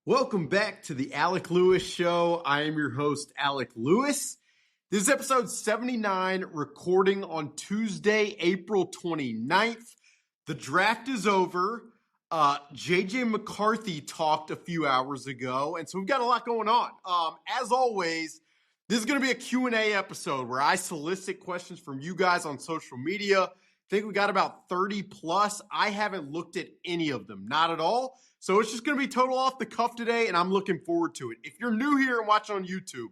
Welcome back to the Alec Lewis Show. I am your host, Alec Lewis. This is episode 79, recording on Tuesday, April 29th. The draft is over. JJ McCarthy talked a few hours ago, and so we've got a lot going on. As always, this is going to be a Q&A episode where I solicit questions from you guys on social media. I think we got about 30 plus. I haven't looked at any of them, not at all. So it's just going to be total off the cuff today, and I'm looking forward to it. If you're new here and watching on YouTube,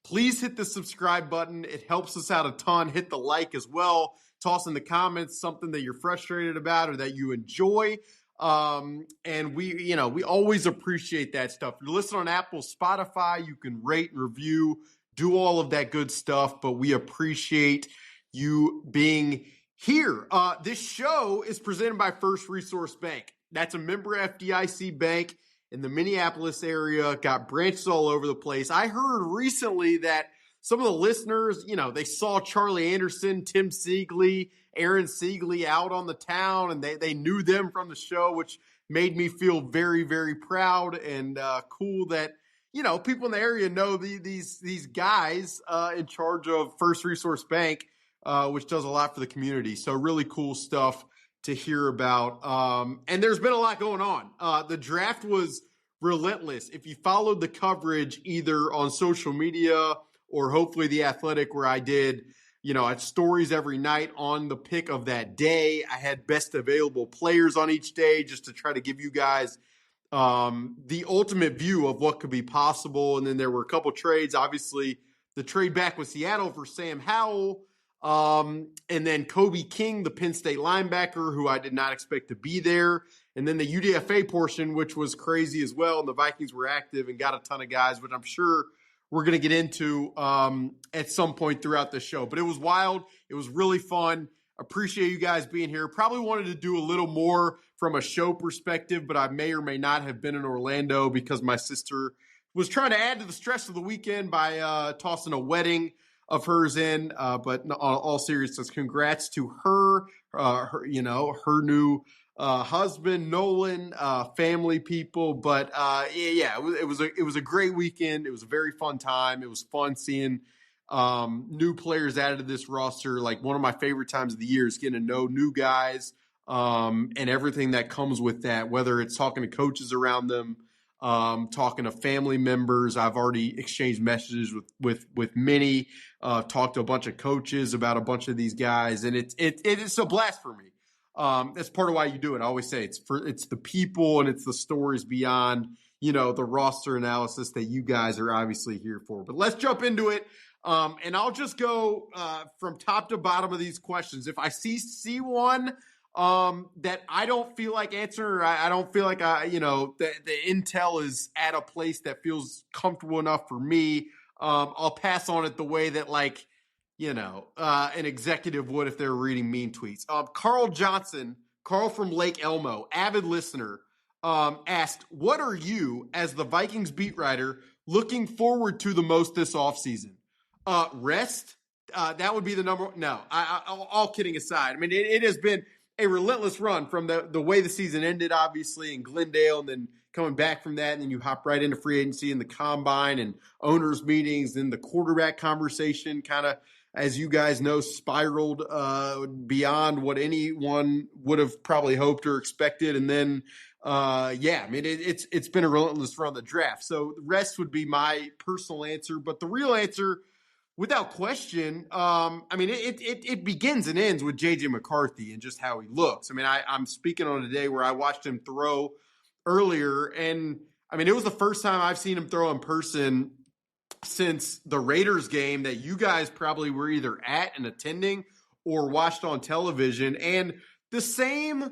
please hit the subscribe button. It helps us out a ton. Hit the like as well. Toss in the comments something that you're frustrated about or that you enjoy. And we always appreciate that stuff. If you're listening on Apple, Spotify, you can rate and review, do all of that good stuff, but we appreciate you being here. This show is presented by First Resource Bank. That's a member FDIC bank in the Minneapolis area, got branches all over the place. I heard recently that some of the listeners, they saw Charlie Anderson, Tim Siegley, Aaron Siegley out on the town, and they knew them from the show, which made me feel very, very proud and cool that, people in the area know these guys in charge of First Resource Bank, which does a lot for the community. So really cool stuff to hear about. And there's been a lot going on. The draft was relentless. If you followed the coverage either on social media or hopefully The Athletic, where I did, I had stories every night on the pick of that day. I had best available players on each day just to try to give you guys the ultimate view of what could be possible. And then there were a couple trades. Obviously, the trade back with Seattle for Sam Howell. And then Kobe King, the Penn State linebacker, who I did not expect to be there. And then the UDFA portion, which was crazy as well. And the Vikings were active and got a ton of guys, which I'm sure we're going to get into at some point throughout the show. But it was wild. It was really fun. Appreciate you guys being here. Probably wanted to do a little more from a show perspective, but I may or may not have been in Orlando because my sister was trying to add to the stress of the weekend by tossing a wedding of hers in, but in all seriousness, congrats to her new husband, Nolan, family, people. But it was a great weekend. It was a very fun time. It was fun seeing new players added to this roster. Like one of my favorite times of the year is getting to know new guys and everything that comes with that, whether it's talking to coaches around them, talking to family members. I've already exchanged messages with many, talked to a bunch of coaches about a bunch of these guys, and it's a blast for me. That's part of why you do it. I always say it's the people and it's the stories beyond, the roster analysis that you guys are obviously here for. But let's jump into it. And I'll just go from top to bottom of these questions. If I see one that I don't feel like answering, or I don't feel like the intel is at a place that feels comfortable enough for me, I'll pass on it the way that an executive would if they were reading mean tweets. Carl from Lake Elmo, avid listener, asked, what are you, as the Vikings beat writer, looking forward to the most this offseason? Rest? That would be the number one. No, all kidding aside. I mean, it has been a relentless run from the way the season ended, obviously, in Glendale, and then coming back from that, and then you hop right into free agency and the combine and owners meetings, and the quarterback conversation kind of, as you guys know, spiraled beyond what anyone would have probably hoped or expected. And then, it's been a relentless run of the draft. So the rest would be my personal answer. But the real answer, without question, it begins and ends with JJ McCarthy and just how he looks. I mean, I'm speaking on a day where I watched him throw earlier, and it was the first time I've seen him throw in person since the Raiders game that you guys probably were either at and attending or watched on television. And the same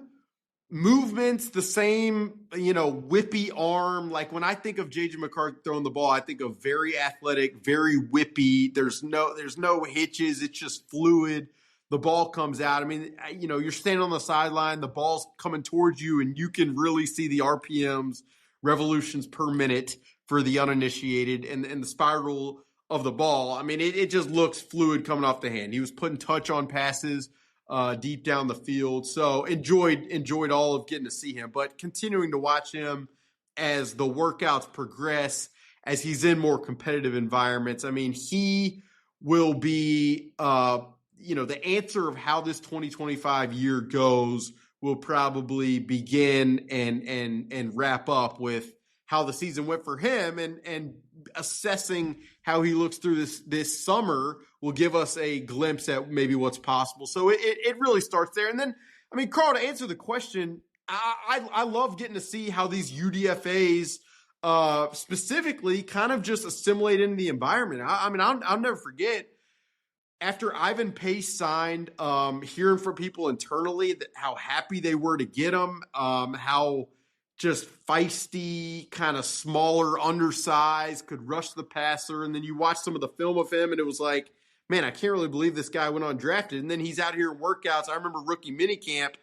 movements, the same, whippy arm. Like when I think of JJ McCarthy throwing the ball, I think of very athletic, very whippy. There's no hitches. It's just fluid. The ball comes out. I mean, you're standing on the sideline, the ball's coming towards you, and you can really see the RPMs, revolutions per minute for the uninitiated, and the spiral of the ball. I mean, it just looks fluid coming off the hand. He was putting touch on passes deep down the field. So enjoyed all of getting to see him, but continuing to watch him as the workouts progress, as he's in more competitive environments. I mean, he will be, the answer of how this 2025 year goes will probably begin and wrap up with how the season went for him, and assessing how he looks through this summer will give us a glimpse at maybe what's possible. So it really starts there. And then, I mean, Carl, to answer the question, I love getting to see how these UDFAs specifically kind of just assimilate into the environment. I mean, I'll never forget after Ivan Pace signed, hearing from people internally that how happy they were to get him, how just feisty, kind of smaller, undersized, could rush the passer. And then you watch some of the film of him and it was like, man, I can't really believe this guy went undrafted. And then he's out here in workouts. I remember rookie minicamp,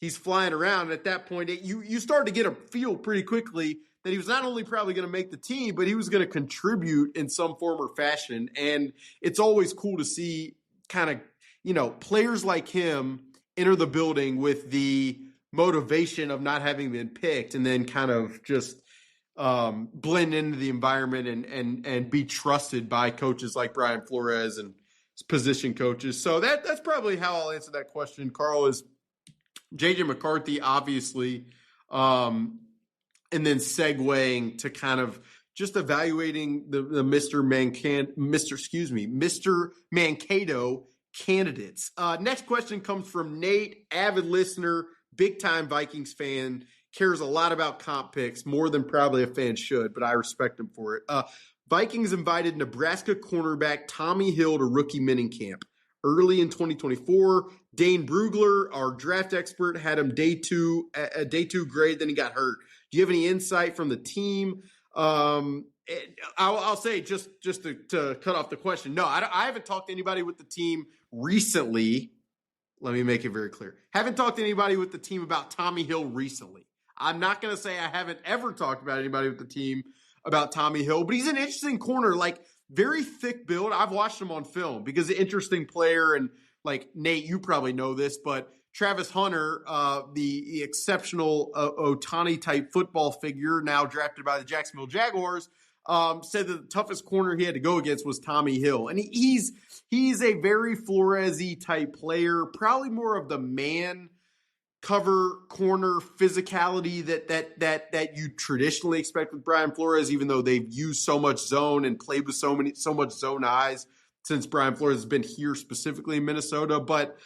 he's flying around. And at that point, you started to get a feel pretty quickly that he was not only probably going to make the team, but he was going to contribute in some form or fashion. And it's always cool to see kind of, players like him enter the building with the motivation of not having been picked and then kind of just blend into the environment and be trusted by coaches like Brian Flores and position coaches. So that's probably how I'll answer that question, Carl, is JJ McCarthy, obviously, and then segueing to kind of just evaluating the Mr. Mankato candidates. Next question comes from Nate, avid listener, big-time Vikings fan, cares a lot about comp picks, more than probably a fan should, but I respect him for it. Vikings invited Nebraska cornerback Tommy Hill to rookie minicamp. Early in 2024, Dane Brugler, our draft expert, had him day two grade, then he got hurt. Do you have any insight from the team? I'll say just to cut off the question. No, I haven't talked to anybody with the team recently. Let me make it very clear. Haven't talked to anybody with the team about Tommy Hill recently. I'm not going to say I haven't ever talked about anybody with the team about Tommy Hill, but he's an interesting corner, like very thick build. I've watched him on film because an interesting player. And like Nate, you probably know this, but Travis Hunter, the exceptional Ohtani type football figure, now drafted by the Jacksonville Jaguars, said that the toughest corner he had to go against was Tommy Hill. And he's a very Flores-y type player, probably more of the man cover corner physicality that you traditionally expect with Brian Flores, even though they've used so much zone and played with so much zone eyes since Brian Flores has been here specifically in Minnesota. But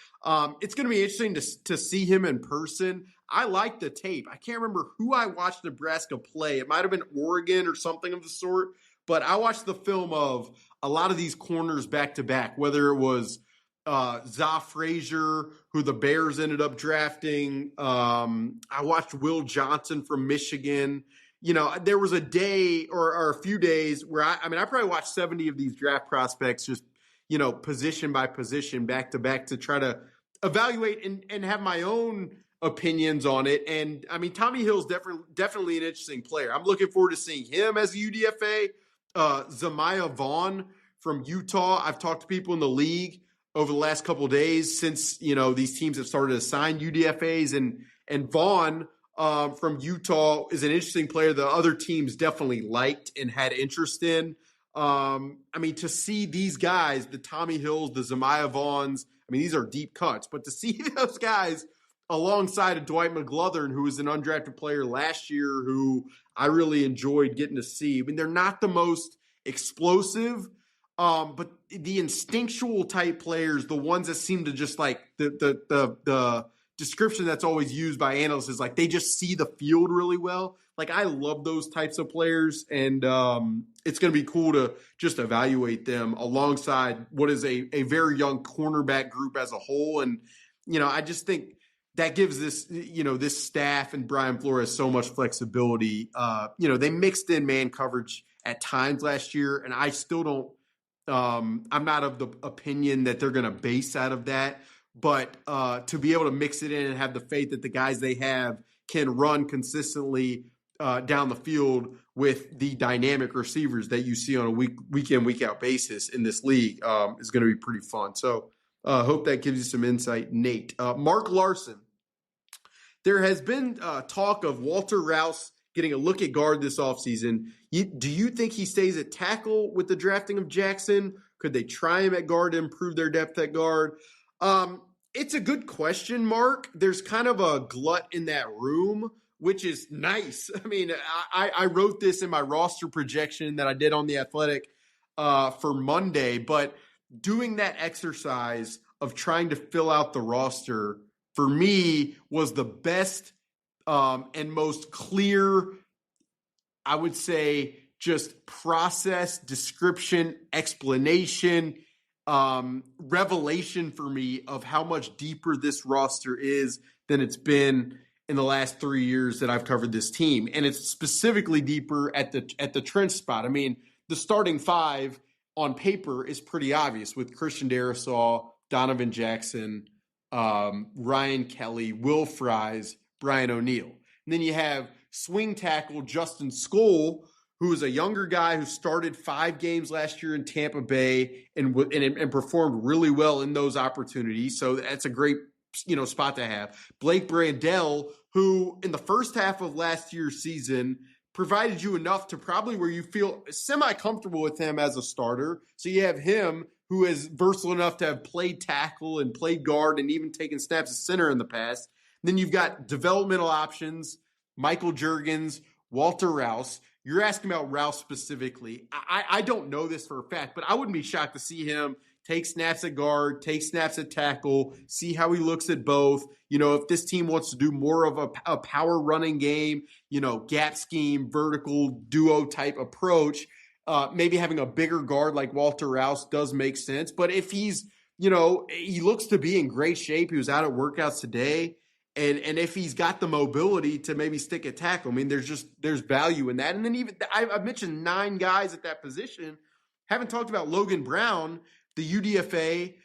it's going to be interesting to see him in person. I like the tape. I can't remember who I watched Nebraska play. It might have been Oregon or something of the sort, but I watched the film of a lot of these corners back to back, whether it was Za Frazier, who the Bears ended up drafting. I watched Will Johnson from Michigan. There was a day or a few days where I probably watched 70 of these draft prospects just, position by position, back to back, to try to evaluate and have my own opinions on it. And I mean, Tommy Hill's definitely an interesting player. I'm looking forward to seeing him as a UDFA. Zamiah Vaughn from Utah. I've talked to people in the league over the last couple of days since, these teams have started to sign UDFAs, and Vaughn from Utah is an interesting player the other teams definitely liked and had interest in. To see these guys, the Tommy Hills, the Zamiah Vaughns, these are deep cuts, but to see those guys alongside of Dwight McGlothern, who was an undrafted player last year, who I really enjoyed getting to see. They're not the most explosive, but the instinctual type players, the ones that seem to just like the description that's always used by analysts is like they just see the field really well. Like I love those types of players, and it's going to be cool to just evaluate them alongside what is a very young cornerback group as a whole. And, I just think that gives this staff and Brian Flores so much flexibility. They mixed in man coverage at times last year, and I still don't, I'm not of the opinion that they're going to base out of that, but to be able to mix it in and have the faith that the guys they have can run consistently down the field with the dynamic receivers that you see on a week in, week out basis in this league is going to be pretty fun. So hope that gives you some insight, Nate. Mark Larson. There has been talk of Walter Rouse getting a look at guard this offseason. Do you think he stays at tackle with the drafting of Jackson? Could they try him at guard to improve their depth at guard? It's a good question, Mark. There's kind of a glut in that room, which is nice. I mean, I wrote this in my roster projection that I did on The Athletic for Monday, but doing that exercise of trying to fill out the roster for me was the best and most clear, I would say, just process, description, explanation, revelation for me of how much deeper this roster is than it's been in the last 3 years that I've covered this team. And it's specifically deeper at the trench spot. I mean, the starting five on paper is pretty obvious with Christian Darrisaw, Donovan Jackson, Ryan Kelly, Will Fries, Brian O'Neill. And then you have swing tackle Justin Skoll, who is a younger guy who started 5 games last year in Tampa Bay and performed really well in those opportunities. So that's a great spot to have. Blake Brandell, who in the first half of last year's season provided you enough to probably where you feel semi-comfortable with him as a starter. So you have him, who is versatile enough to have played tackle and played guard and even taken snaps as center in the past. And then you've got developmental options, Michael Juergens, Walter Rouse. You're asking about Rouse specifically. I don't know this for a fact, but I wouldn't be shocked to see him take snaps at guard, take snaps at tackle, see how he looks at both. If this team wants to do more of a power running game, gap scheme, vertical duo type approach, maybe having a bigger guard like Walter Rouse does make sense. But if he's, he looks to be in great shape. He was out at workouts today. And if he's got the mobility to maybe stick at tackle, I mean, there's value in that. And then even I've mentioned 9 guys at that position. Haven't talked about Logan Brown, the UDFA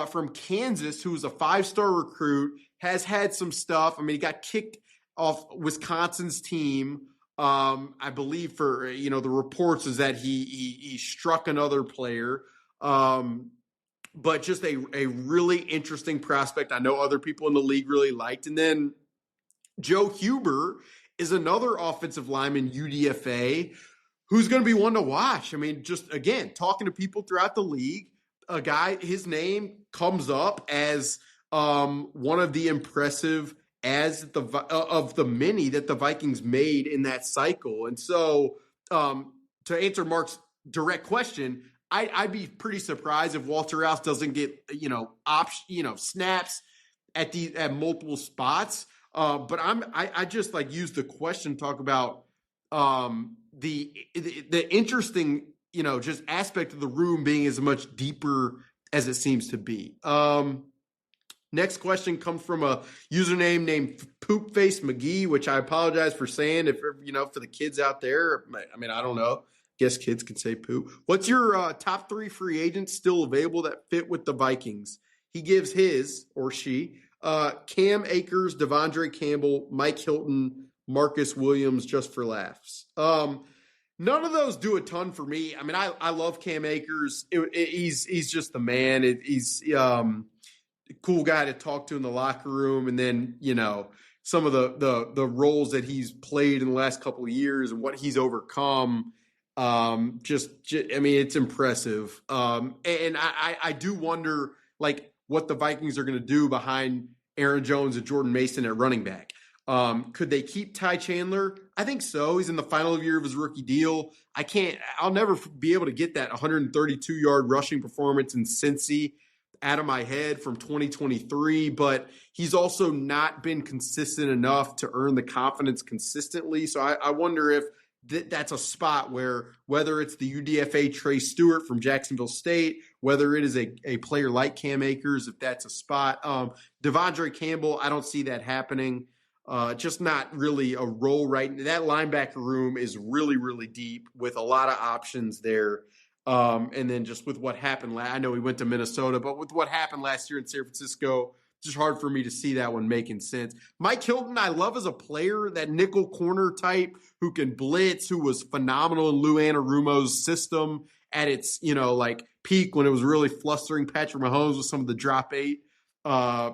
from Kansas, who was a 5-star recruit, has had some stuff. I mean, he got kicked off Wisconsin's team, I believe, for the reports is that he struck another player. But just a really interesting prospect I know other people in the league really liked. And then Joe Huber is another offensive lineman, UDFA, who's going to be one to watch. I mean, just, again, talking to people throughout the league, a guy, his name comes up as one of the impressive of the many that the Vikings made in that cycle. And so to answer Mark's direct question, I'd be pretty surprised if Walter Rouse doesn't get, snaps at multiple spots. But I just use the question to talk about the interesting, just aspect of the room being as much deeper as it seems to be. Next question comes from a username named Poopface McGee, which I apologize for saying if, for the kids out there. I mean, I don't know. Guess kids could say poop. What's your top 3 free agents still available that fit with the Vikings? He gives his, or she, Cam Akers, Devondre Campbell, Mike Hilton, Marcus Williams, just for laughs. None of those do a ton for me. I mean, I love Cam Akers. He's just the man. He's a cool guy to talk to in the locker room. And then, some of the roles that he's played in the last couple of years and what he's overcome. I mean, it's impressive. And I do wonder, what the Vikings are going to do behind Aaron Jones and Jordan Mason at running back. Could they keep Ty Chandler? I think so. He's in the final year of his rookie deal. I'll never be able to get that 132-yard rushing performance in Cincy out of my head from 2023, but he's also not been consistent enough to earn the confidence consistently. So I wonder if that's a spot where, whether it's the UDFA Trey Stewart from Jacksonville State, whether it is a player like Cam Akers, if that's a spot. Devondre Campbell, I don't see that happening. Just not really a role right now. That linebacker room is really, really deep with a lot of options there. And then just with what happened, I know he went to Minnesota, but with what happened last year in San Francisco, it's just hard for me to see that one making sense. Mike Hilton, I love as a player, that nickel corner type who can blitz, who was phenomenal in Lou Anarumo's system at its, peak when it was really flustering Patrick Mahomes with some of the drop 8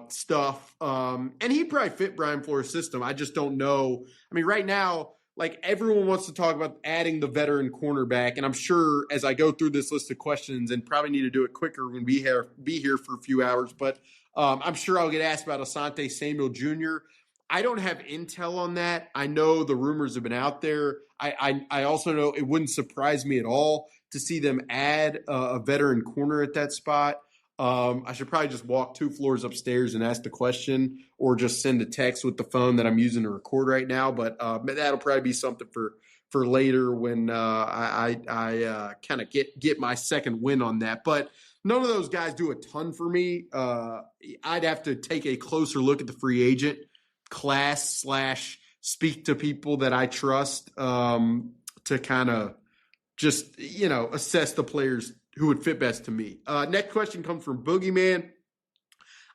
stuff. And he probably fit Brian Flores' system. I just don't know. I mean, right now, like everyone wants to talk about adding the veteran cornerback, and I'm sure as I go through this list of questions, and probably need to do it quicker when we be here for a few hours, but I'm sure I'll get asked about Asante Samuel Jr. I don't have intel on that. I know the rumors have been out there. I also know it wouldn't surprise me at all to see them add a veteran corner at that spot. I should probably just walk 2 floors upstairs and ask the question, or just send a text with the phone that I'm using to record right now. But that'll probably be something for later when I kind of get my second win on that. But none of those guys do a ton for me. I'd have to take a closer look at the free agent class / speak to people that I trust to kind of just, assess the players who would fit best to me. Next question comes from Boogeyman.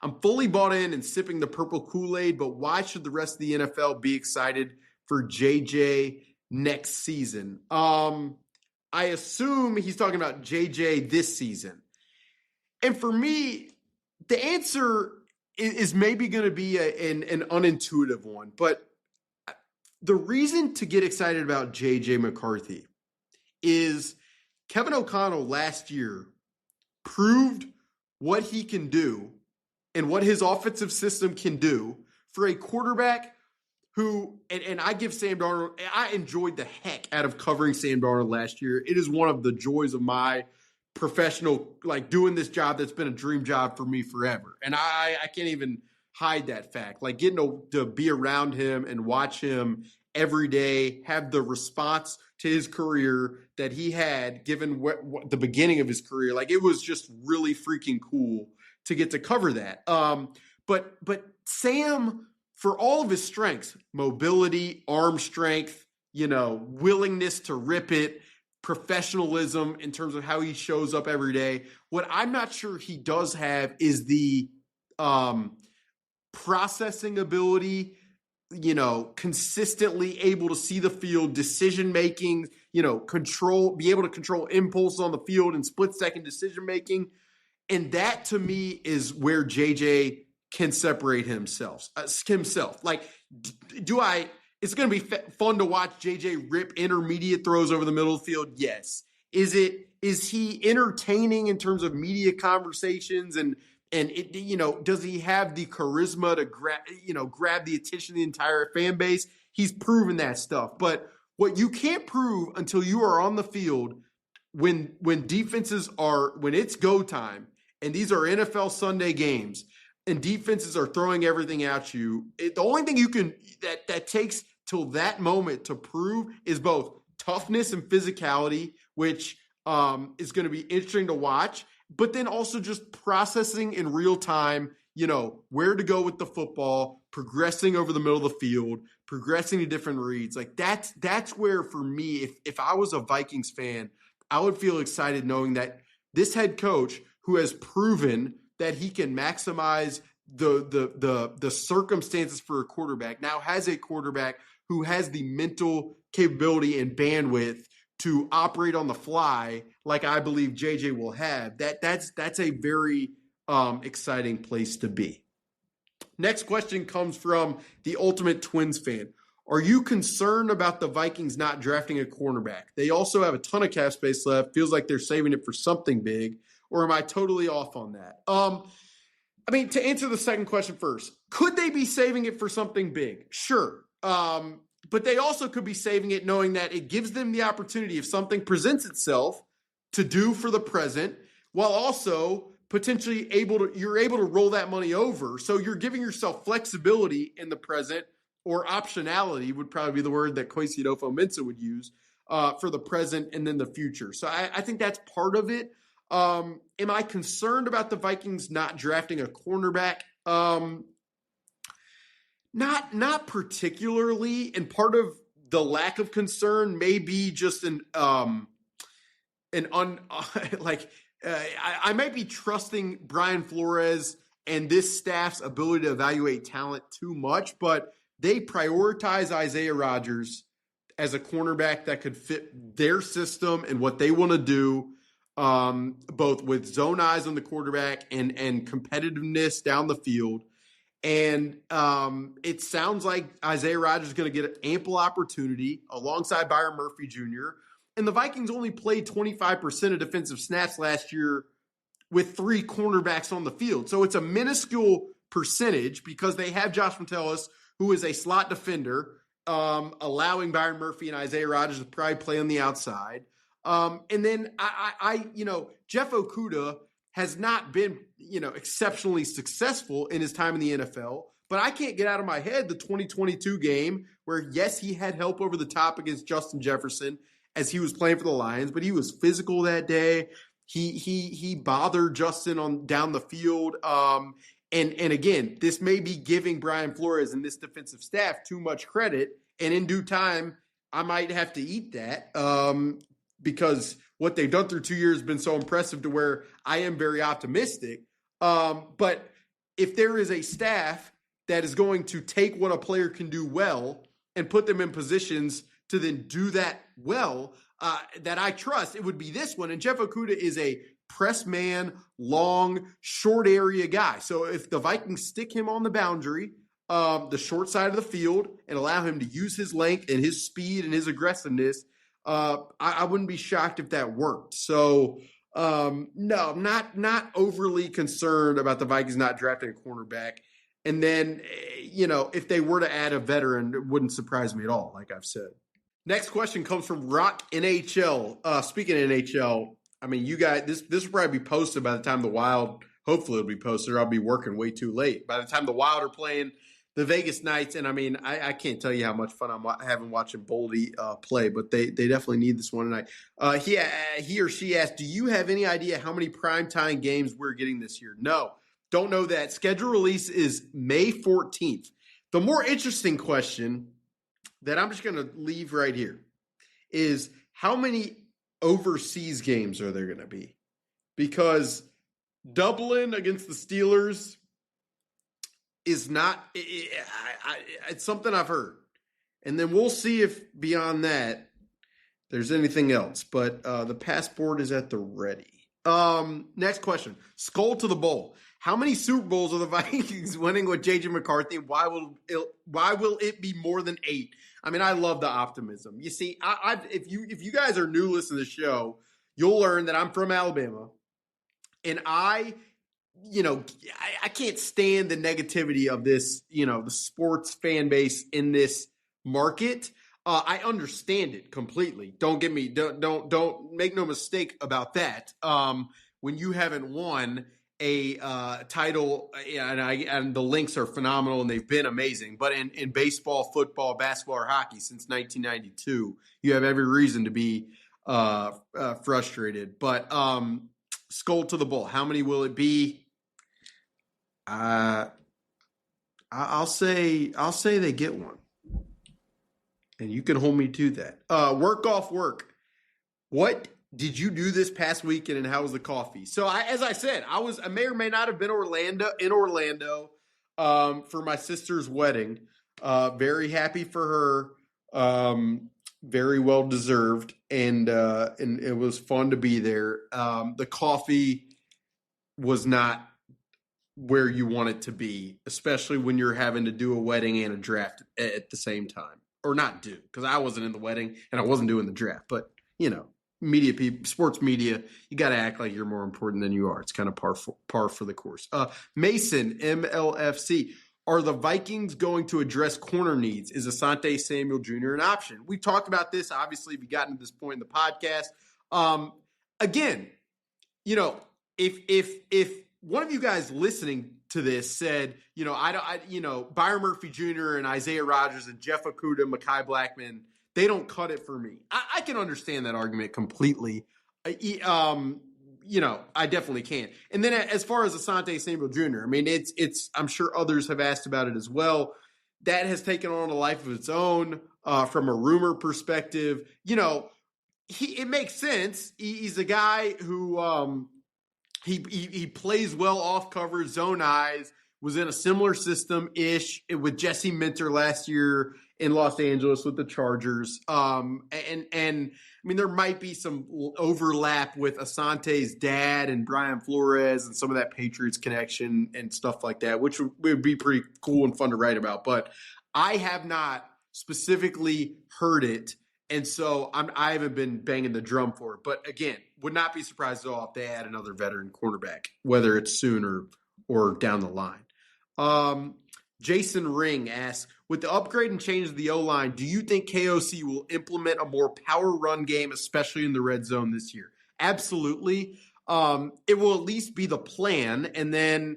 I'm fully bought in and sipping the purple Kool-Aid, but why should the rest of the NFL be excited for JJ next season? I assume he's talking about JJ this season. And for me, the answer is maybe going to be an unintuitive one. But the reason to get excited about JJ McCarthy is Kevin O'Connell last year proved what he can do and what his offensive system can do for a quarterback who, and I give Sam Darnold, I enjoyed the heck out of covering Sam Darnold last year. It is one of the joys of my professional, like doing this job that's been a dream job for me forever. And I can't even hide that fact. Like getting to be around him and watch him every day, have the response to his career that he had given what the beginning of his career. Like it was just really freaking cool to get to cover that. But Sam, for all of his strengths, mobility, arm strength, willingness to rip it, professionalism in terms of how he shows up every day. What I'm not sure he does have is the processing ability, consistently able to see the field, decision-making, be able to control impulse on the field and split-second decision-making. And that, to me, is where JJ can separate himself. Like, it's going to be fun to watch JJ rip intermediate throws over the middle of the field? Yes. Is he entertaining in terms of media conversations and does he have the charisma to grab the attention of the entire fan base? He's proven that stuff. But what you can't prove until you are on the field when defenses when it's go time, and these are NFL Sunday games, and defenses are throwing everything at you, the only thing you can that takes till that moment to prove is both toughness and physicality, which is going to be interesting to watch, but then also just processing in real time, where to go with the football, progressing over the middle of the field, progressing to different reads. Like that's where, for me, if I was a Vikings fan, I would feel excited knowing that this head coach, who has proven that he can maximize the circumstances for a quarterback, now has a quarterback who has the mental capability and bandwidth to operate on the fly, like I believe JJ will have. That's a very exciting place to be. Next question comes from the Ultimate Twins fan. Are you concerned about the Vikings not drafting a cornerback? They also have a ton of cap space left. Feels like they're saving it for something big. Or am I totally off on that? To answer the second question first, could they be saving it for something big? Sure. But they also could be saving it knowing that it gives them the opportunity, if something presents itself, to do for the present, while also potentially you're able to roll that money over. So you're giving yourself flexibility in the present, or optionality would probably be the word that Kwesi Adofo-Mensah would use, for the present and then the future. So I think that's part of it. Am I concerned about the Vikings not drafting a cornerback? Not particularly, and part of the lack of concern may be just I might be trusting Brian Flores and this staff's ability to evaluate talent too much, but they prioritize Isaiah Rodgers as a cornerback that could fit their system and what they want to do, both with zone eyes on the quarterback and competitiveness down the field. And it sounds like Isaiah Rodgers is going to get an ample opportunity alongside Byron Murphy Jr. And the Vikings only played 25% of defensive snaps last year with 3 cornerbacks on the field. So it's a minuscule percentage because they have Josh Metellus, who is a slot defender, allowing Byron Murphy and Isaiah Rodgers to probably play on the outside. And then Jeff Okudah has not been, exceptionally successful in his time in the NFL, but I can't get out of my head the 2022 game where, yes, he had help over the top against Justin Jefferson as he was playing for the Lions, but he was physical that day. He bothered Justin on down the field. And again, this may be giving Brian Flores and this defensive staff too much credit. And in due time, I might have to eat that because what they've done through 2 years has been so impressive to where I am very optimistic. But if there is a staff that is going to take what a player can do well and put them in positions to then do that well, that I trust, it would be this one. And Jeff Okudah is a press man, long, short area guy. So if the Vikings stick him on the boundary, the short side of the field, and allow him to use his length and his speed and his aggressiveness, I wouldn't be shocked if that worked. So no, I'm not overly concerned about the Vikings not drafting a cornerback. And then, if they were to add a veteran, it wouldn't surprise me at all, like I've said. Next question comes from Rock NHL. Speaking of NHL, I mean, you guys, this will probably be posted by the time the Wild, hopefully it'll be posted, or I'll be working way too late. By the time the Wild are playing the Vegas Knights, and I mean, I can't tell you how much fun I'm having watching Boldy play, but they definitely need this one tonight. He or she asked, do you have any idea how many primetime games we're getting this year? No, don't know that. Schedule release is May 14th. The more interesting question that I'm just going to leave right here is how many overseas games are there going to be? Because Dublin against the Steelers is not – it's something I've heard. And then we'll see if beyond that there's anything else. But the passport is at the ready. Next question. Skull to the bowl. How many Super Bowls are the Vikings winning with J.J. McCarthy, and why will it be more than 8? I mean, I love the optimism. You see, if you guys are new listening to the show, you'll learn that I'm from Alabama, and I can't stand the negativity of this, the sports fan base in this market. I understand it completely. Don't make no mistake about that. When you haven't won a title, and the Lynx are phenomenal and they've been amazing, but in baseball, football, basketball, or hockey since 1992, you have every reason to be frustrated. But skull to the bull. How many will it be? I'll say they get one, and you can hold me to that. Work off work. What did you do this past weekend, and how was the coffee? So, as I said, I may or may not have been in Orlando for my sister's wedding. Very happy for her. Very well deserved, and it was fun to be there. The coffee was not where you want it to be, especially when you're having to do a wedding and a draft at the same time, or not do, because I wasn't in the wedding and I wasn't doing the draft, but media people, sports media, you got to act like you're more important than you are. It's kind of par for the course. Mason, MLFC. Are the Vikings going to address corner needs? Is Asante Samuel Jr. an option? We talked about this. Obviously, we've gotten to this point in the podcast. Again, if one of you guys listening to this said, Byron Murphy Jr. and Isaiah Rodgers and Jeff Okudah, Mekhi Blackman, they don't cut it for me. I can understand that argument completely. I definitely can. And then as far as Asante Samuel Jr., I mean, it's I'm sure others have asked about it as well. That has taken on a life of its own from a rumor perspective. It makes sense. He's a guy who he plays well off cover, zone eyes, was in a similar system-ish with Jesse Minter last year in Los Angeles with the Chargers. And I mean, there might be some overlap with Asante's dad and Brian Flores and some of that Patriots connection and stuff like that, which would be pretty cool and fun to write about. But I have not specifically heard it, and so I haven't been banging the drum for it. But again, would not be surprised at all if they add another veteran cornerback, whether it's sooner or down the line. Jason Ring asks, with the upgrade and change of the O-line, do you think KOC will implement a more power run game, especially in the red zone this year? Absolutely. It will at least be the plan, and then,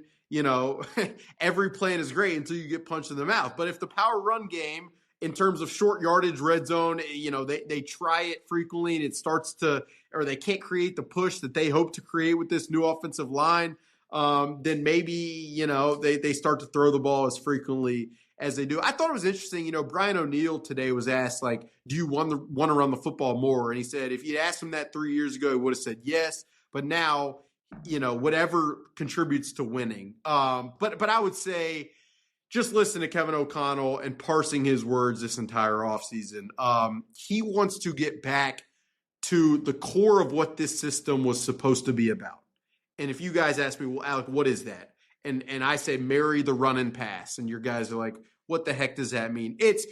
every plan is great until you get punched in the mouth. But if the power run game, in terms of short yardage red zone, they try it frequently and it starts to, or they can't create the push that they hope to create with this new offensive line, then maybe, they start to throw the ball as frequently as they do. I thought it was interesting. Brian O'Neill today was asked, do you want to run the football more? And he said if you'd asked him that 3 years ago, he would have said yes. But now, whatever contributes to winning. But I would say just listen to Kevin O'Connell and parsing his words this entire offseason. He wants to get back to the core of what this system was supposed to be about. And if you guys ask me, well, Alec, what is that? And I say, marry the run and pass. And your guys are like, what the heck does that mean? It's,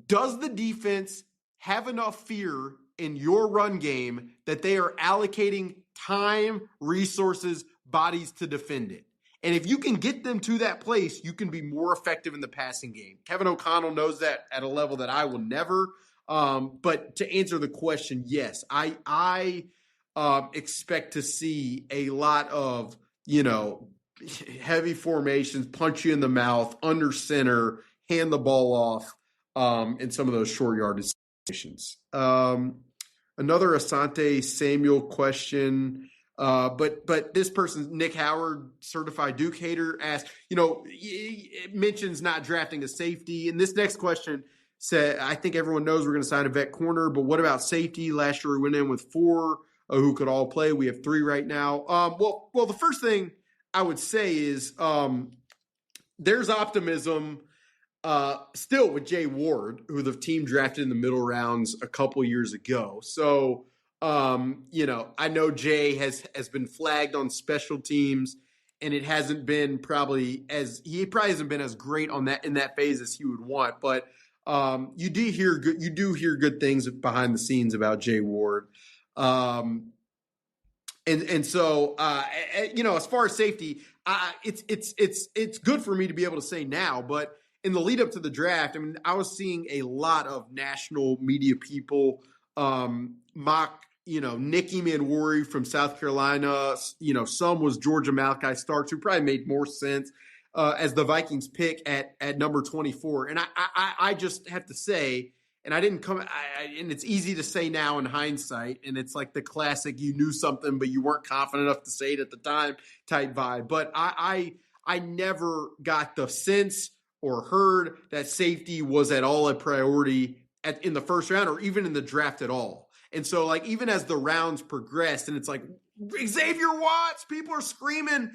does the defense have enough fear in your run game that they are allocating time, resources, bodies to defend it? And if you can get them to that place, you can be more effective in the passing game. Kevin O'Connell knows that at a level that I will never. But to answer the question, yes, I expect to see a lot of, heavy formations, punch you in the mouth, under center, hand the ball off in some of those short yardage situations. Another Asante Samuel question. But this person, Nick Howard, certified Duke hater, asked, it mentions not drafting a safety. And this next question said, I think everyone knows we're going to sign a vet corner, but what about safety? Last year we went in with 4 who could all play. We have 3 right now. Well, the first thing I would say is there's optimism still with Jay Ward, who the team drafted in the middle rounds a couple years ago. So, I know Jay has been flagged on special teams, and it hasn't been he probably hasn't been as great on that in that phase as he would want. But you do hear good things behind the scenes about Jay Ward. And so as far as safety, it's good for me to be able to say now, but in the lead up to the draft, I mean, I was seeing a lot of national media people mock, Nicky Manwari from South Carolina. Some was Georgia Malachi Starks, who probably made more sense as the Vikings pick at number 24. And I just have to say, and and it's easy to say now in hindsight, and it's like the classic, you knew something, but you weren't confident enough to say it at the time type vibe. But I never got the sense or heard that safety was at all a priority in the first round or even in the draft at all. And so, even as the rounds progressed, and it's like, Xavier Watts, people are screaming.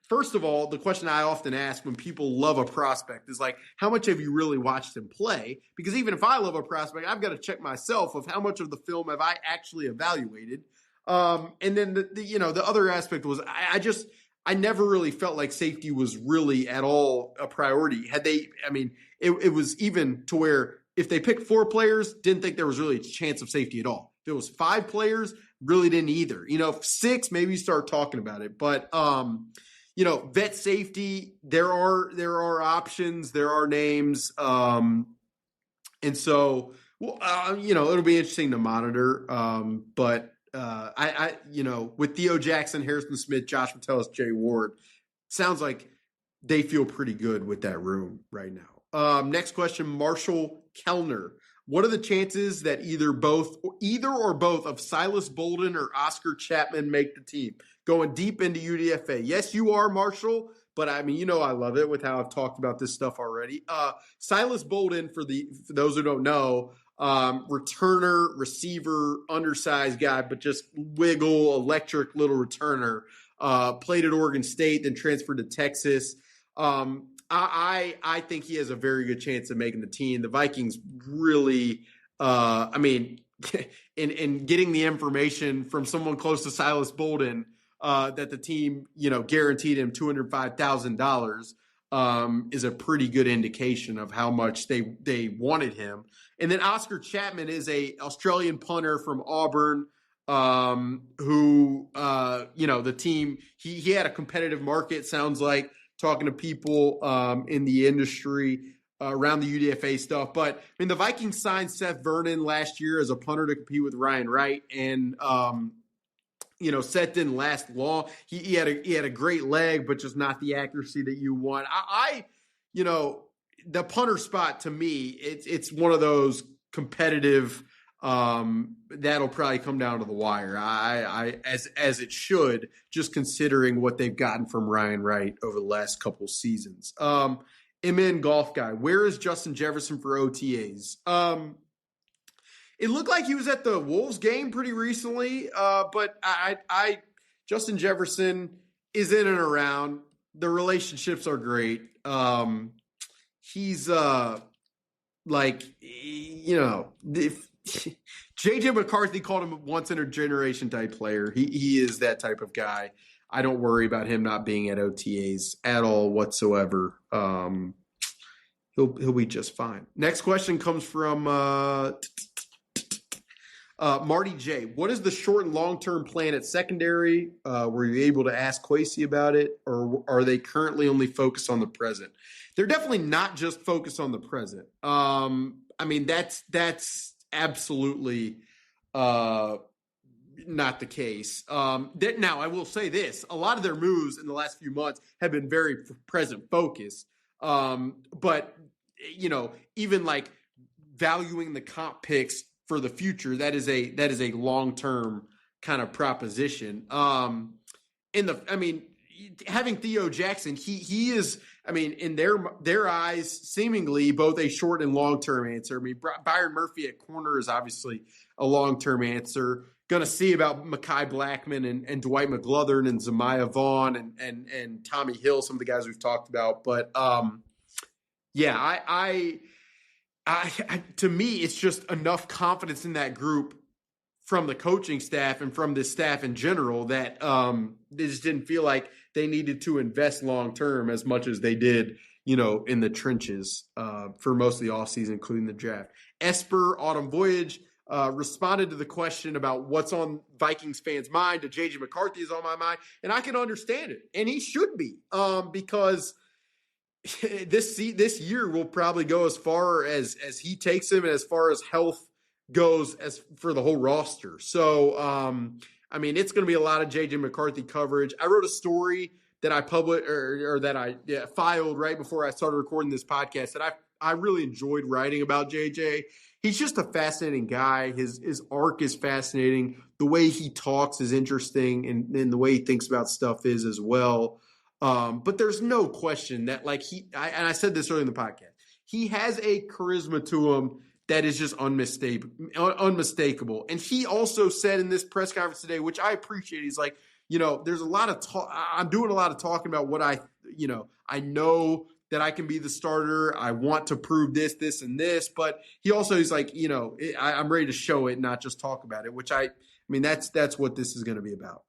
First of all, the question I often ask when people love a prospect is how much have you really watched him play? Because even if I love a prospect, I've got to check myself of how much of the film have I actually evaluated. And then the other aspect was I never really felt like safety was really at all a priority. It was even to where if they picked 4 players, didn't think there was really a chance of safety at all. If it was 5 players, really didn't either. 6, maybe you start talking about it. But, vet safety, there are options, there are names. And so, it'll be interesting to monitor. But with Theo Jackson, Harrison Smith, Josh Metellus, Jay Ward, sounds like they feel pretty good with that room right now. Next question, Marshall Kellner. What are the chances that either or both of Silas Bolden or Oscar Chapman make the team? Going deep into UDFA. Yes, you are, Marshall, but I love it with how I've talked about this stuff already. Silas Bolden, for those who don't know, returner, receiver, undersized guy, but just wiggle, electric little returner. Played at Oregon State, then transferred to Texas. I think he has a very good chance of making the team. The Vikings really, in getting the information from someone close to Silas Bolden that the team, guaranteed him $205,000 is a pretty good indication of how much they wanted him. And then Oscar Chapman is a Australian punter from Auburn who, the team, he had a competitive market, sounds like, talking to people in the industry around the UDFA stuff. But, the Vikings signed Seth Vernon last year as a punter to compete with Ryan Wright. And, Seth didn't last long. He had a great leg, but just not the accuracy that you want. The punter spot, to me, it's one of those competitive that'll probably come down to the wire. As it should, just considering what they've gotten from Ryan Wright over the last couple seasons. MN Golf Guy, where is Justin Jefferson for OTAs? It looked like he was at the Wolves game pretty recently, but Justin Jefferson is in and around. The relationships are great. He's JJ McCarthy called him a once in a generation type player. He is that type of guy. I don't worry about him not being at OTAs at all whatsoever. He'll be just fine. Next question comes from Marty J. What is the short and long-term plan at secondary? Were you able to ask Kwesi about it, or are they currently only focused on the present? They're definitely not just focused on the present. That's absolutely not the case. Now, I will say this. A lot of their moves in the last few months have been very present focused. But, even like valuing the comp picks for the future, that is a long-term kind of proposition. Having Theo Jackson, he is, in their eyes, seemingly both a short and long-term answer. Byron Murphy at corner is obviously a long-term answer. Going to see about Mekhi Blackman and Dwight McGlothern and Zemiah Vaughn and Tommy Hill, some of the guys we've talked about. But to me, it's just enough confidence in that group from the coaching staff and from the staff in general that they just didn't feel like they needed to invest long-term as much as they did, in the trenches for most of the offseason, including the draft. Esper Autumn Voyage responded to the question about what's on Vikings fans' mind. JJ McCarthy is on my mind, and I can understand it, and he should be because this year will probably go as far as he takes him and as far as health goes as for the whole roster. So, it's going to be a lot of JJ McCarthy coverage. I wrote a story that I published or that I filed right before I started recording this podcast that I really enjoyed writing about JJ. He's just a fascinating guy. His arc is fascinating. The way he talks is interesting, and the way he thinks about stuff is as well. But there's no question that I said this earlier in the podcast, he has a charisma to him that is just unmistakable. And he also said in this press conference today, which I appreciate, he's like, there's a lot of talk. I'm doing a lot of talking about what I know that I can be the starter. I want to prove this, and this. But he also is like, I'm ready to show it, not just talk about it, which that's what this is going to be about.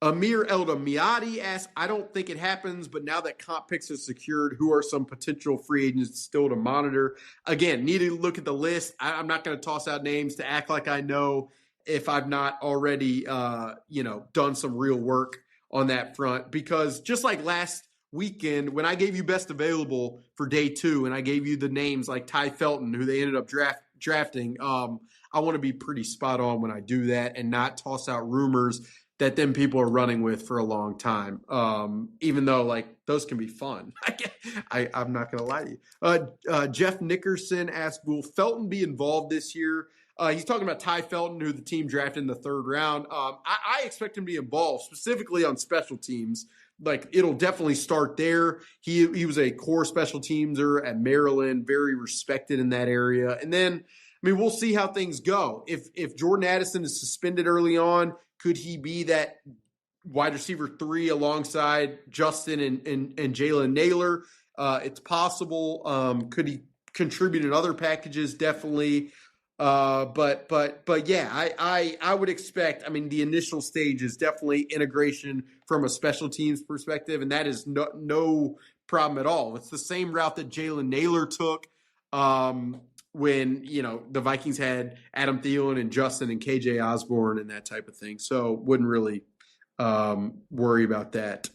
Amir Elda Miati asks, I don't think it happens, but now that comp picks are secured, who are some potential free agents still to monitor? Again, need to look at the list. I'm not going to toss out names to act like I know if I've not already, done some real work on that front. Because just like last weekend, when I gave you best available for day 2, and I gave you the names like Ty Felton, who they ended up drafting, I want to be pretty spot on when I do that and not toss out rumors that then people are running with for a long time, even though those can be fun. I'm not going to lie to you. Jeff Nickerson asked, will Felton be involved this year? He's talking about Ty Felton, who the team drafted in the 3rd round. I expect him to be involved, specifically on special teams. It'll definitely start there. He was a core special teamser at Maryland, very respected in that area. And then, we'll see how things go. If Jordan Addison is suspended early on, could he be that wide receiver 3 alongside Justin and Jalen Naylor? It's possible. Could he contribute in other packages? Definitely. But yeah, I would expect. I mean, the initial stage is definitely integration from a special teams perspective, and that is no problem at all. It's the same route that Jalen Naylor took when the Vikings had Adam Thielen and Justin and KJ Osborne and that type of thing. So wouldn't really worry about that.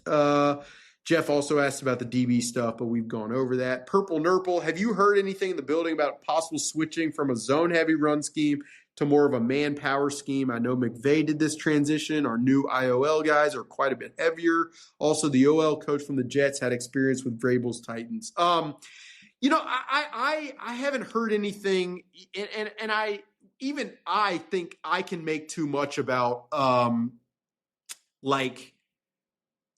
Jeff also asked about the DB stuff, but we've gone over that. Purple Nurple, have you heard anything in the building about possible switching from a zone-heavy run scheme to more of a manpower scheme? I know McVay did this transition. Our new IOL guys are quite a bit heavier. Also, the OL coach from the Jets had experience with Vrabel's Titans. I haven't heard anything, and I think I can make too much about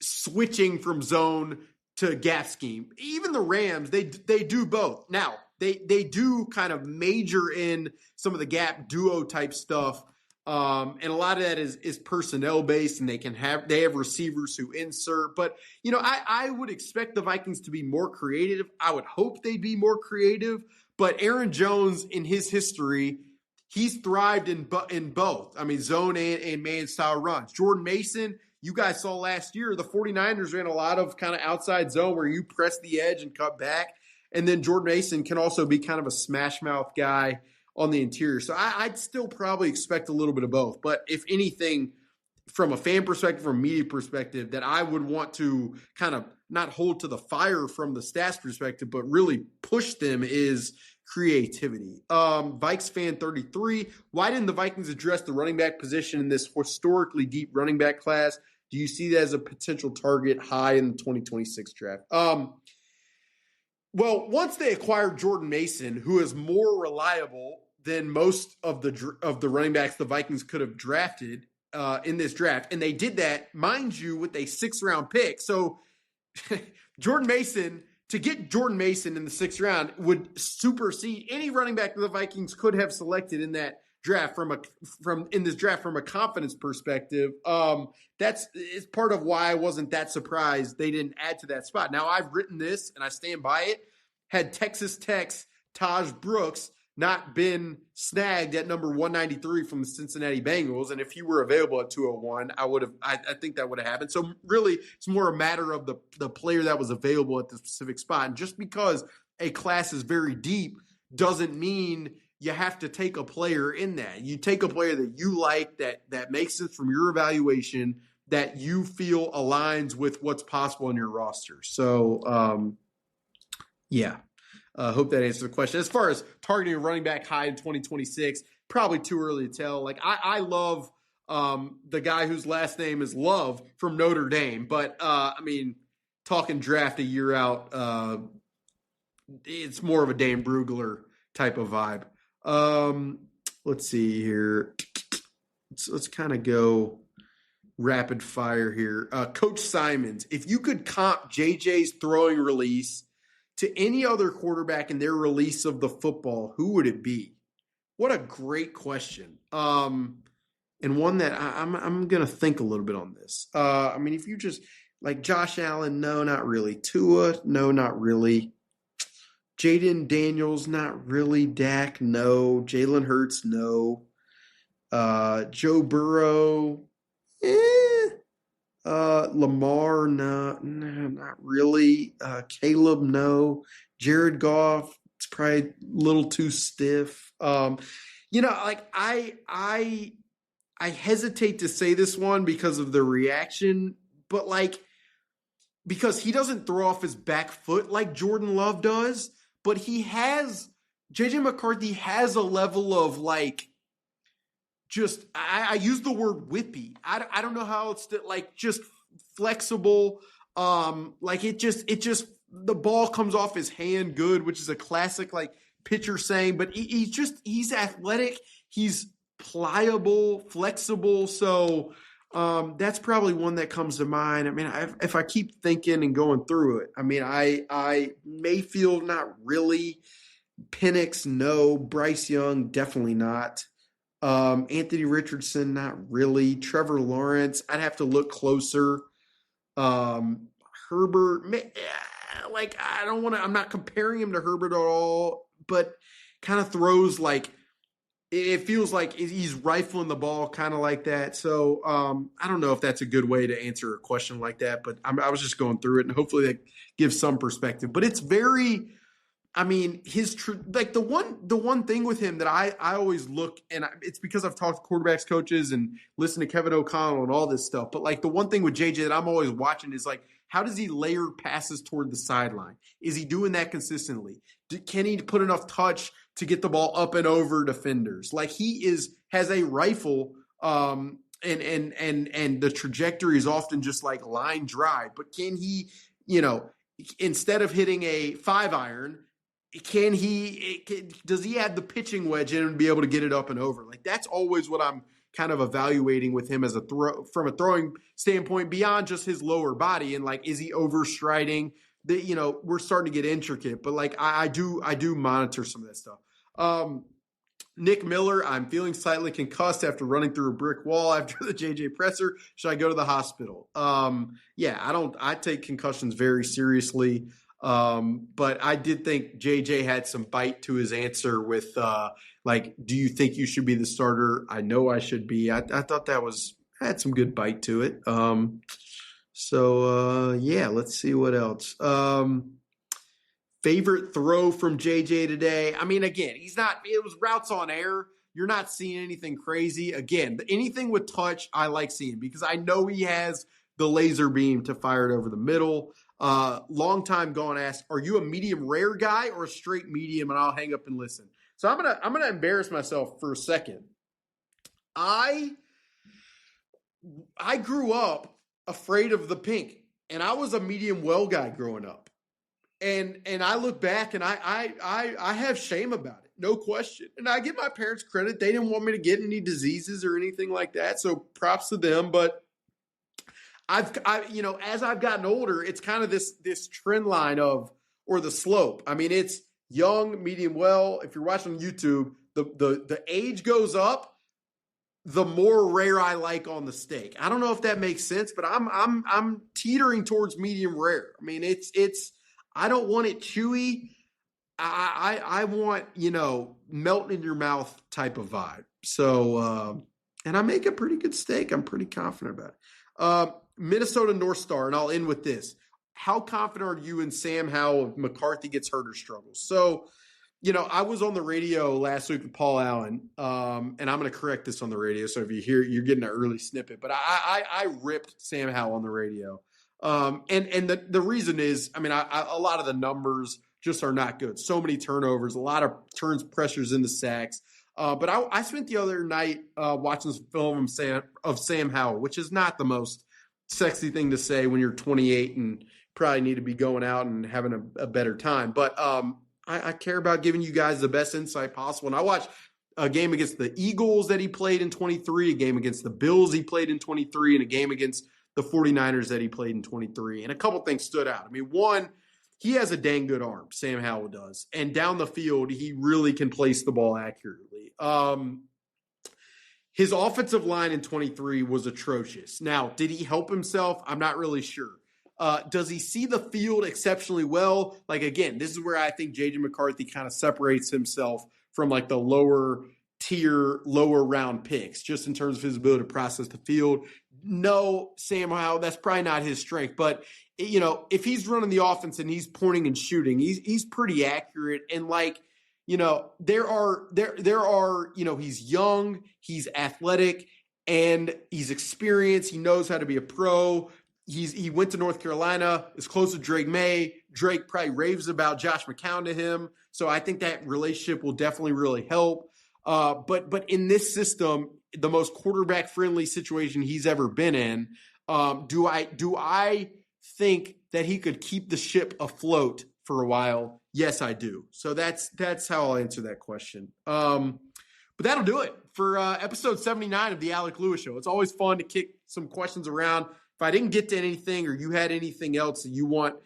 switching from zone to gap scheme. Even the Rams, they do both. Now, they do kind of major in some of the gap duo type stuff. And a lot of that is personnel based, and they have receivers who insert. But I would expect the Vikings to be more creative. I would hope they'd be more creative. But Aaron Jones, in his history, he's thrived in both. I mean, zone and man style runs. Jordan Mason, you guys saw last year, the 49ers ran a lot of kind of outside zone where you press the edge and cut back. And then Jordan Mason can also be kind of a smash mouth guy on the interior. So I'd still probably expect a little bit of both. But if anything, from a fan perspective, from a media perspective, that I would want to kind of not hold to the fire from the stats perspective, but really push them is creativity. Vikes fan 33, why didn't the Vikings address the running back position in this historically deep running back class? Do you see that as a potential target high in the 2026 draft? Well, once they acquired Jordan Mason, who is more reliable than most of the running backs the Vikings could have drafted in this draft, and they did that, mind you, with a 6th-round pick. So Jordan Mason, to get Jordan Mason in the 6th round would supersede any running back that the Vikings could have selected in that draft from a confidence perspective. It's part of why I wasn't that surprised they didn't add to that spot. Now, I've written this and I stand by it. Had Texas Tech's Taj Brooks not been snagged at number 193 from the Cincinnati Bengals, and if he were available at 201, I think that would have happened. So really, it's more a matter of the player that was available at the specific spot. And just because a class is very deep doesn't mean you have to take a player in that. You take a player that you like, that makes sense from your evaluation, that you feel aligns with what's possible in your roster. So, yeah. Hope that answers the question. As far as targeting a running back high in 2026, probably too early to tell. Like I love the guy whose last name is Love from Notre Dame, but I mean, talking draft a year out, it's more of a Dane Brugler type of vibe. Let's see here. Let's kind of go rapid fire here. Coach Simons, if you could comp JJ's throwing release to any other quarterback in their release of the football, who would it be? What a great question. And one that I'm going to think a little bit on this. I mean, if you just like Josh Allen, no, not really. Tua, no, not really. Jaden Daniels, not really. Dak, no. Jalen Hurts, no. Joe Burrow, Lamar, no, not really. Caleb, no. Jared Goff, it's probably a little too stiff. Like I hesitate to say this one because of the reaction, but because he doesn't throw off his back foot like Jordan Love does, but JJ McCarthy has a level of I use the word whippy. I don't know how it's just flexible. It just the ball comes off his hand good, which is a classic pitcher saying. But he's athletic. He's pliable, flexible. So that's probably one that comes to mind. I mean, if I keep thinking and going through it, I mean, I Mayfield, not really. Penix, no. Bryce Young, definitely not. Anthony Richardson, not really. Trevor Lawrence, I'd have to look closer. Herbert, I'm not comparing him to Herbert at all, but kind of throws it feels like he's rifling the ball kind of like that. So I don't know if that's a good way to answer a question like that, but I was just going through it, and hopefully that gives some perspective. But it's very, I mean, like the one thing with him that I always look, and it's because I've talked to quarterbacks coaches and listened to Kevin O'Connell and all this stuff. But like the one thing with JJ that I'm always watching is like, how does he layer passes toward the sideline? Is he doing that consistently? Can he put enough touch to get the ball up and over defenders? Like he has a rifle, and the trajectory is often just like line drive. But can he, instead of hitting a 5-iron, does he have the pitching wedge in and be able to get it up and over? Like that's always what I'm kind of evaluating with him from a throwing standpoint beyond just his lower body. And like, is he overstriding? We're starting to get intricate, but like I do monitor some of that stuff. Nick Miller, I'm feeling slightly concussed after running through a brick wall after the JJ presser. Should I go to the hospital? I take concussions very seriously. But I did think JJ had some bite to his answer with, do you think you should be the starter? I know I should be. I thought had some good bite to it. Let's see what else. Favorite throw from JJ today. I mean, again, it was routes on air. You're not seeing anything crazy. Again, anything with touch, I like seeing because I know he has the laser beam to fire it over the middle. Long time gone asked, are you a medium rare guy or a straight medium? And I'll hang up and listen. So I'm gonna embarrass myself for a second. I grew up afraid of the pink, and I was a medium well guy growing up. And I look back and I have shame about it, no question. And I give my parents credit; they didn't want me to get any diseases or anything like that. So props to them, but. As I've gotten older, it's kind of this trend line or the slope. I mean, it's young, medium, well. If you're watching on YouTube, the age goes up, the more rare I like on the steak. I don't know if that makes sense, but I'm teetering towards medium rare. I mean, it's I don't want it chewy. I want, melt in your mouth type of vibe. So, and I make a pretty good steak. I'm pretty confident about it. Minnesota North Star, and I'll end with this. How confident are you in Sam Howell if McCarthy gets hurt or struggles? So, I was on the radio last week with Paul Allen, and I'm going to correct this on the radio. So if you hear, you're getting an early snippet, but I ripped Sam Howell on the radio. And the reason is, I mean, a lot of the numbers just are not good. So many turnovers, a lot of pressures into sacks. But I spent the other night watching some film of Sam Howell, which is not the most sexy thing to say when you're 28 and probably need to be going out and having a better time. But I care about giving you guys the best insight possible. And I watched a game against the Eagles that he played in 23, a game against the Bills he played in 23, and a game against the 49ers that he played in 23. And a couple things stood out. I mean, one, he has a dang good arm, Sam Howell does. And down the field, he really can place the ball accurately. His offensive line in 23 was atrocious. Now, did he help himself? I'm not really sure. Does he see the field exceptionally well? Like, again, this is where I think J.J. McCarthy kind of separates himself from like the lower tier, lower round picks, just in terms of his ability to process the field. No, Sam Howell, that's probably not his strength. But, if he's running the offense and he's pointing and shooting, he's pretty accurate. And like, there are, he's young, he's athletic, and he's experienced. He knows how to be a pro. He went to North Carolina, is close to Drake May. Drake probably raves about Josh McCown to him. So I think that relationship will definitely really help. But in this system, the most quarterback friendly situation he's ever been in, do I think that he could keep the ship afloat for a while? Yes, I do. So that's how I'll answer that question. But that'll do it for episode 79 of the Alec Lewis Show. It's always fun to kick some questions around. If I didn't get to anything or you had anything else that you want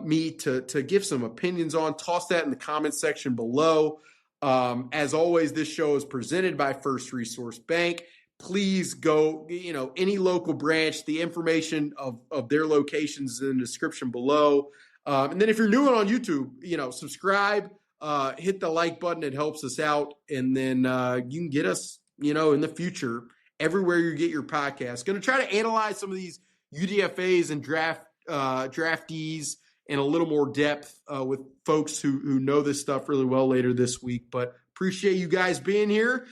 me to give some opinions on, toss that in the comments section below. As always, this show is presented by First Resource Bank. Please go, any local branch, the information of their locations is in the description below. And then if you're new on YouTube, subscribe, hit the like button. It helps us out. And then you can get us, in the future, everywhere you get your podcast. Going to try to analyze some of these UDFAs and draftees in a little more depth with folks who know this stuff really well later this week. But appreciate you guys being here.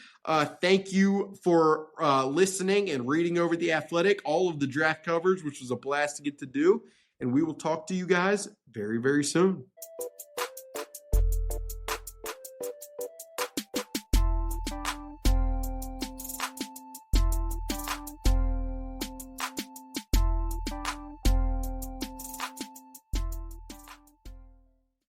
Thank you for listening and reading over The Athletic, all of the draft coverage, which was a blast to get to do. And we will talk to you guys very, very soon.